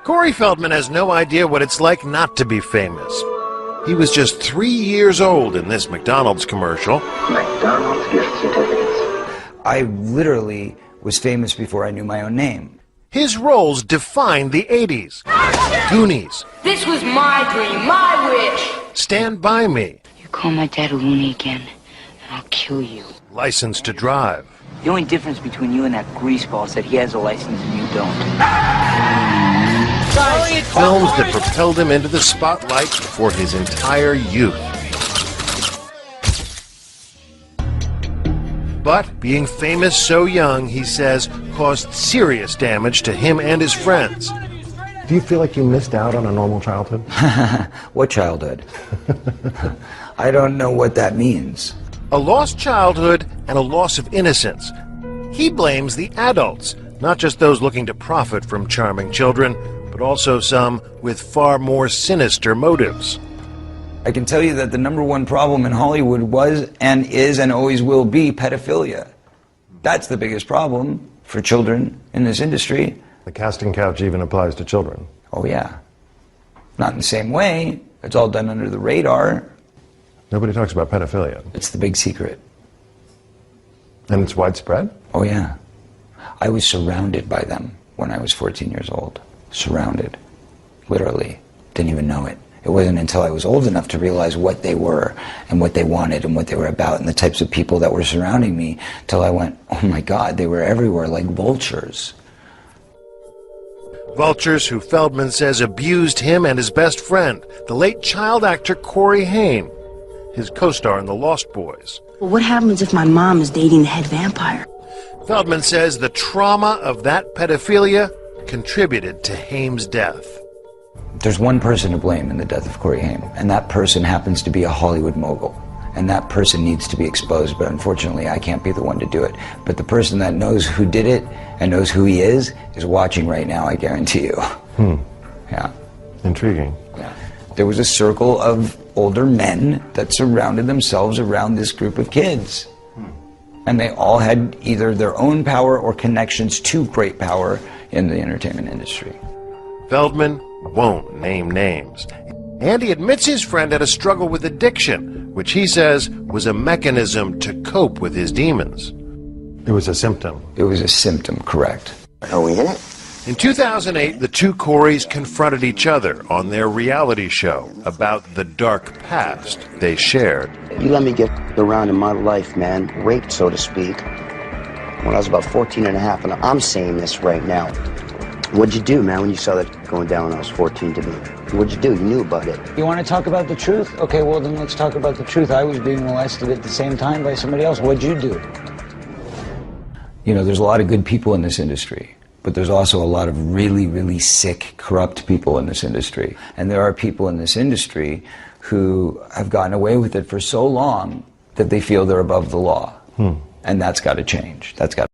Corey Feldman has no idea what it's like not to be famous. He was just 3 years old in this McDonald's commercial. McDonald's gift certificates. I literally was famous before I knew my own name. His roles defined the 80s. Goonies. This was my dream, my wish. Stand By Me. You call my dad a loony again, and I'll kill you. License to Drive. The only difference between you and that greaseball is that he has a license and you don't. Films that propelled him into the spotlight for his entire youth. But being famous so young, he says, caused serious damage to him and his friends. Do you feel like you missed out on a normal childhood? What childhood? I don't know what that means. A lost childhood and a loss of innocence. He blames the adults, not just those looking to profit from charming children, but also some with far more sinister motives. I can tell you that the #1 problem in Hollywood was and is and always will be pedophilia. That's the biggest problem for children in this industry. The casting couch even applies to children. Oh yeah. Not in the same way. It's all done under the radar. Nobody talks about pedophilia. It's the big secret. And it's widespread? Oh yeah. I was surrounded by them when I was 14 years old. Surrounded. Literally. Didn't even know it. It wasn't until I was old enough to realize what they were and what they wanted and what they were about and the types of people that were surrounding me till I went, oh my God, they were everywhere like vultures. Vultures who Feldman says abused him and his best friend, the late child actor Corey Haim, his co-star in The Lost Boys. Well, what happens if my mom is dating the head vampire? Feldman says the trauma of that pedophilia contributed to Haim's death. There's one person to blame in the death of Corey Haim, and that person happens to be a Hollywood mogul. And that person needs to be exposed, but unfortunately I can't be the one to do it. But the person that knows who did it and knows who he is watching right now, I guarantee you. Yeah. Intriguing. Yeah. There was a circle of older men that surrounded themselves around this group of kids. And they all had either their own power or connections to great power in the entertainment industry. Feldman won't name names. And he admits his friend had a struggle with addiction, which he says was a mechanism to cope with his demons. It was a symptom. It was a symptom, correct. Are we in it? In 2008, the two Coreys confronted each other on their reality show about the dark past they shared. You let me get around in my life, man, raped, so to speak, when I was about 14 and a half, and I'm saying this right now. What'd you do, man, when you saw that going down when I was 14 to me? What'd you do? You knew about it. You want to talk about the truth? Okay, well then let's talk about the truth. I was being molested at the same time by somebody else. What'd you do? You know, there's a lot of good people in this industry, but there's also a lot of really, really sick, corrupt people in this industry. And there are people in this industry who have gotten away with it for so long that they feel they're above the law. And that's got to change. That's got